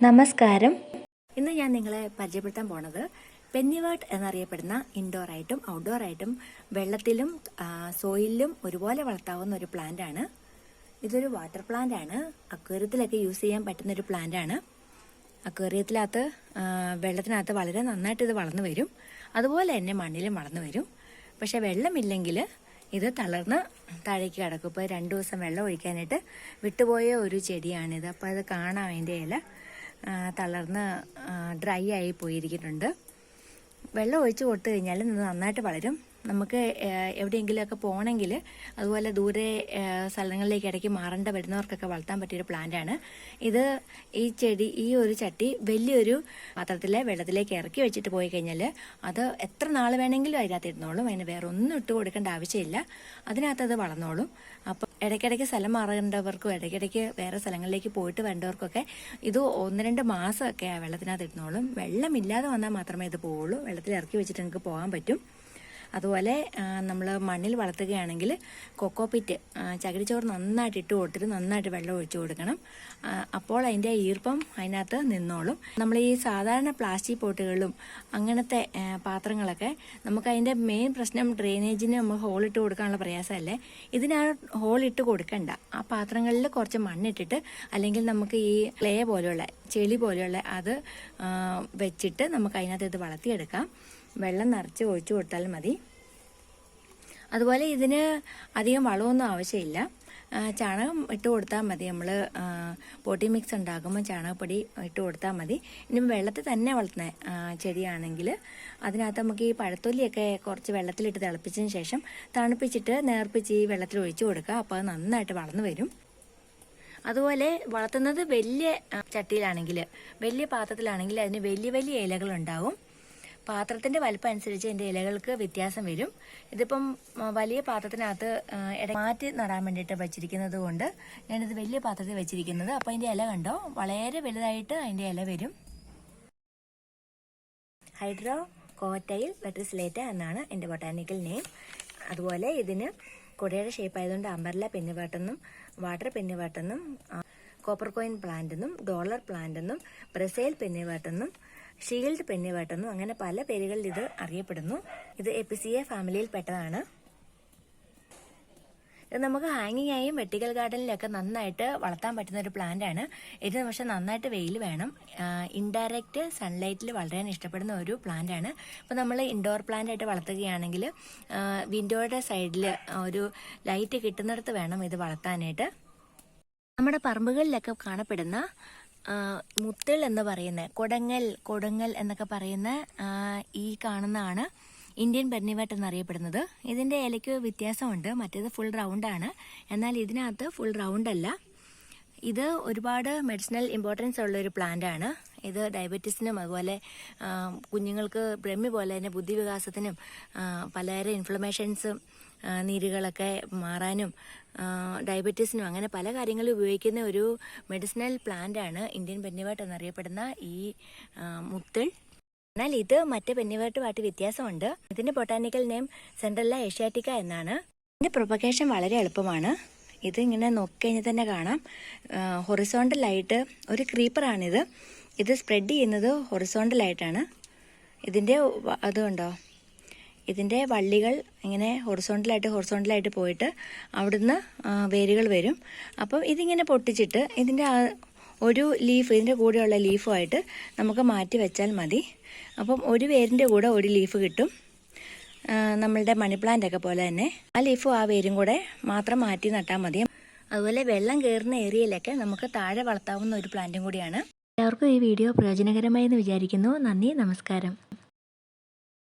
നമസ്കാരം. ഇന്ന് ഞാൻ നിങ്ങളെ പരിചയപ്പെടുത്താൻ പോണത് പെന്നിവേർട്ട് എന്നറിയപ്പെടുന്ന ഇൻഡോർ ആയിട്ടും ഔട്ട്ഡോർ ആയിട്ടും വെള്ളത്തിലും സോയിലും ഒരുപോലെ വളർത്താവുന്ന ഒരു പ്ലാന്റ് ആണ്. ഇതൊരു വാട്ടർ പ്ലാന്റ് ആണ്. അക്വേറിയത്തിലൊക്കെ യൂസ് ചെയ്യാൻ പറ്റുന്ന ഒരു പ്ലാന്റ് ആണ്. അക്വേറിയത്തിനകത്ത് വെള്ളത്തിനകത്ത് വളരെ നന്നായിട്ട് ഇത് വളർന്നു വരും. അതുപോലെ തന്നെ മണ്ണിലും വളർന്നു വരും. പക്ഷെ വെള്ളമില്ലെങ്കിൽ ഇത് തളർന്ന് താഴേക്ക് കിടക്കും. ഇപ്പോൾ 2 ദിവസം വെള്ളം ഒഴിക്കാനായിട്ട് വിട്ടുപോയ ഒരു ചെടിയാണിത്. അപ്പോൾ അത് കാണാം, അതിൻ്റെ ഇല തളർന്ന് ഡ്രൈ ആയി പോയിരിക്കുന്നുണ്ട്. വെള്ളം ഒഴിച്ച് കൊടുത്തു കഴിഞ്ഞാൽ ഇത് നന്നായിട്ട് വളരും. നമുക്ക് എവിടെയെങ്കിലുമൊക്കെ പോകണമെങ്കിൽ അതുപോലെ ദൂരെ സ്ഥലങ്ങളിലേക്ക് ഇടയ്ക്ക് മാറേണ്ട വരുന്നവർക്കൊക്കെ വളർത്താൻ പറ്റിയൊരു പ്ലാന്റാണ് ഇത്. ഈ ഒരു ചട്ടി വലിയൊരു പാത്രത്തിലെ വെള്ളത്തിലേക്ക് ഇറക്കി വെച്ചിട്ട് പോയി കഴിഞ്ഞാൽ അത് എത്ര നാൾ വേണമെങ്കിലും അതിനകത്ത് ഇരുന്നോളും. അതിന് വേറെ ഒന്നും ഇട്ട് കൊടുക്കേണ്ട ആവശ്യമില്ല. അതിനകത്ത് അത് വളർന്നോളും. അപ്പം ഇടയ്ക്കിടയ്ക്ക് സ്ഥലം മാറേണ്ടവർക്കും ഇടയ്ക്കിടയ്ക്ക് വേറെ സ്ഥലങ്ങളിലേക്ക് പോയിട്ട് വരേണ്ടവർക്കൊക്കെ ഇത് 1-2 മാസമൊക്കെ വെള്ളത്തിനകത്ത് ഇരുന്നോളും. വെള്ളമില്ലാതെ വന്നാൽ മാത്രമേ ഇത് പോവുള്ളൂ. വെള്ളത്തിൽ ഇറക്കി വെച്ചിട്ട് നിങ്ങൾക്ക് പോകാൻ പറ്റും. അതുപോലെ നമ്മൾ മണ്ണിൽ വളർത്തുകയാണെങ്കിൽ കൊക്കോപിറ്റ് ചകിരിച്ചോറ് നന്നായിട്ട് ഇട്ട് കൊടുത്തിട്ട് നന്നായിട്ട് വെള്ളം ഒഴിച്ചു കൊടുക്കണം. അപ്പോൾ അതിൻ്റെ ഈർപ്പം അതിനകത്ത് നിന്നോളും. നമ്മൾ ഈ സാധാരണ പ്ലാസ്റ്റിക് പോട്ടുകളിലും അങ്ങനത്തെ പാത്രങ്ങളൊക്കെ നമുക്ക് അതിൻ്റെ മെയിൻ പ്രശ്നം ഡ്രെയിനേജിന് നമ്മൾ ഹോളിട്ട് കൊടുക്കാനുള്ള പ്രയാസമല്ലേ. ഇതിന് ഹോളിട്ട് കൊടുക്കണ്ട. ആ പാത്രങ്ങളിൽ കുറച്ച് മണ്ണിട്ടിട്ട് അല്ലെങ്കിൽ നമുക്ക് ഈ ക്ലേ പോലെയുള്ള ചെളി പോലെയുള്ള അത് വെച്ചിട്ട് നമുക്ക് അതിനകത്ത് ഇത് വളർത്തിയെടുക്കാം. വെള്ളം നിറച്ച് ഒഴിച്ചു കൊടുത്താൽ മതി. അതുപോലെ ഇതിന് അധികം വളമൊന്നും ആവശ്യമില്ല. ചാണകം ഇട്ട് കൊടുത്താൽ മതി. നമ്മൾ പോട്ടി മിക്സ് ഉണ്ടാക്കുമ്പോൾ ചാണകപ്പൊടി ഇട്ട് കൊടുത്താൽ മതി. ഇനി വെള്ളത്തിൽ തന്നെ വളർത്തുന്ന ചെടിയാണെങ്കിൽ അതിനകത്ത് നമുക്ക് ഈ പഴത്തൊലിയൊക്കെ കുറച്ച് വെള്ളത്തിലിട്ട് തിളപ്പിച്ചതിന് ശേഷം തണുപ്പിച്ചിട്ട് നേർപ്പിച്ച് ഈ വെള്ളത്തിൽ ഒഴിച്ചു കൊടുക്കുക. അപ്പോൾ അത് നന്നായിട്ട് വളർന്നു വരും. അതുപോലെ വളർത്തുന്നത് വലിയ ചട്ടിയിലാണെങ്കിൽ, വലിയ പാത്രത്തിലാണെങ്കിൽ അതിന് വലിയ വലിയ ഇലകളുണ്ടാവും. പാത്രത്തിന്റെ വലിപ്പം അനുസരിച്ച് അതിൻ്റെ ഇലകൾക്ക് വ്യത്യാസം വരും. ഇതിപ്പം വലിയ പാത്രത്തിനകത്ത് മാറ്റി നടാൻ വേണ്ടിയിട്ട് വെച്ചിരിക്കുന്നത് കൊണ്ട് ഞാനിത് വലിയ പാത്രത്തിൽ വെച്ചിരിക്കുന്നത്. അപ്പോൾ അതിൻ്റെ ഇല കണ്ടോ, വളരെ വലുതായിട്ട് അതിൻ്റെ ഇല വരും. ഹൈഡ്രോ കോറ്റൈൽ വെട്രിസിലേറ്റ എന്നാണ് എൻ്റെ ബൊട്ടാനിക്കൽ നെയിം. അതുപോലെ ഇതിന് കുടയുടെ ഷേപ്പ് ആയതുകൊണ്ട് അംബർല പെന്നിവേർട്ടെന്നും വാട്ടർ പെന്നിവേർട്ടെന്നും കോപ്പർ കോയിൻ പ്ലാന്റ് എന്നും ഡോളർ പ്ലാന്റ് എന്നും ബ്രസേൽ പെന്നിവേർട്ടെന്നും ഷീൽഡ് പെന്നിവേർട്ടെന്നും അങ്ങനെ പല പേരുകളിൽ ഇത് അറിയപ്പെടുന്നു. ഇത് എപ്പിസിയ ഫാമിലിയിൽ പെട്ടതാണ്. ഇത് നമുക്ക് ഹാങ്ങിങ് ആയും വെർട്ടിക്കൽ ഗാർഡനിലൊക്കെ നന്നായിട്ട് വളർത്താൻ പറ്റുന്ന ഒരു പ്ലാന്റ് ആണ്. ഇതിന് പക്ഷെ നന്നായിട്ട് വെയിൽ വേണം. ഇൻഡയറക്റ്റ് സൺലൈറ്റിൽ വളരാൻ ഇഷ്ടപ്പെടുന്ന ഒരു പ്ലാന്റ് ആണ്. അപ്പോൾ നമ്മൾ ഇൻഡോർ പ്ലാന്റ് ആയിട്ട് വളർത്തുകയാണെങ്കിൽ വിൻഡോയുടെ സൈഡിൽ ഒരു ലൈറ്റ് കിട്ടുന്നിടത്ത് വേണം ഇത് വളർത്താനായിട്ട്. നമ്മുടെ പറമ്പുകളിലൊക്കെ കാണപ്പെടുന്ന മുത്തിൾ എന്ന് പറയുന്ന കൊടങ്ങൽ എന്നൊക്കെ പറയുന്ന ഈ കാണുന്നതാണ് ഇന്ത്യൻ പെന്നിവേർട്ട് എന്നറിയപ്പെടുന്നത്. ഇതിൻ്റെ ഇലയ്ക്ക് വ്യത്യാസമുണ്ട്. മറ്റേത് ഫുൾ റൗണ്ടാണ്, എന്നാൽ ഇതിനകത്ത് ഫുൾ റൗണ്ട് അല്ല. ഇത് ഒരുപാട് മെഡിസിനൽ ഇമ്പോർട്ടൻസ് ഉള്ള ഒരു പ്ലാന്റ് ആണ്. ഇത് ഡയബറ്റീസിനും അതുപോലെ കുഞ്ഞുങ്ങൾക്ക് ബ്രഹ്മി പോലെ തന്നെ ബുദ്ധിവികാസത്തിനും പലതരം ഇൻഫ്ലമേഷൻസും നീരുകളൊക്കെ മാറാനും ഡയബറ്റീസിനും അങ്ങനെ പല കാര്യങ്ങളും ഉപയോഗിക്കുന്ന ഒരു മെഡിസിനൽ പ്ലാന്റ് ആണ് ഇന്ത്യൻ പെന്നിവേർട്ട് എന്നറിയപ്പെടുന്ന ഈ മുത്തിൾ. എന്നാൽ ഇത് മറ്റേ പെന്നിവേർട്ടുമായിട്ട് വ്യത്യാസമുണ്ട്. ഇതിന്റെ ബൊട്ടാനിക്കൽ നെയിം സെൻട്രല്ല ഏഷ്യാറ്റിക്ക എന്നാണ്. ഇതിന്റെ പ്രൊപ്പഗേഷൻ വളരെ എളുപ്പമാണ്. ഇത് ഇങ്ങനെ നോക്കിക്കഴിഞ്ഞാൽ തന്നെ കാണാം, ഹൊറിസോണ്ടലായിട്ട് ഒരു ക്രീപ്പറാണിത്. ഇത് സ്പ്രെഡ് ചെയ്യുന്നത് ഹൊറിസോണ്ടലായിട്ടാണ്. ഇതിൻ്റെ അതുകൊണ്ടോ, ഇതിൻ്റെ വള്ളികൾ ഇങ്ങനെ ഹൊറിസോണ്ടലായിട്ട് പോയിട്ട് അവിടുന്ന് വേരുകൾ വരും. അപ്പം ഇതിങ്ങനെ പൊട്ടിച്ചിട്ട് ഇതിൻ്റെ ഒരു ലീഫ്, ഇതിൻ്റെ കൂടെയുള്ള ലീഫുമായിട്ട് നമുക്ക് മാറ്റി വെച്ചാൽ മതി. അപ്പം ഒരു വേരിൻ്റെ കൂടെ ഒരു ലീഫ് കിട്ടും. നമ്മളുടെ മണി പ്ലാന്റ് ഒക്കെ പോലെ തന്നെ ആ ലീഫും ആ വേരും കൂടെ മാത്രം മാറ്റി നട്ടാൽ മതി. അതുപോലെ വെള്ളം കയറുന്ന ഏരിയയിലൊക്കെ നമുക്ക് താഴെ വളർത്താവുന്ന ഒരു പ്ലാന്റും കൂടിയാണ്. എല്ലാവർക്കും ഈ വീഡിയോ പ്രയോജനകരമായി എന്ന് വിചാരിക്കുന്നു. നന്ദി, നമസ്കാരം.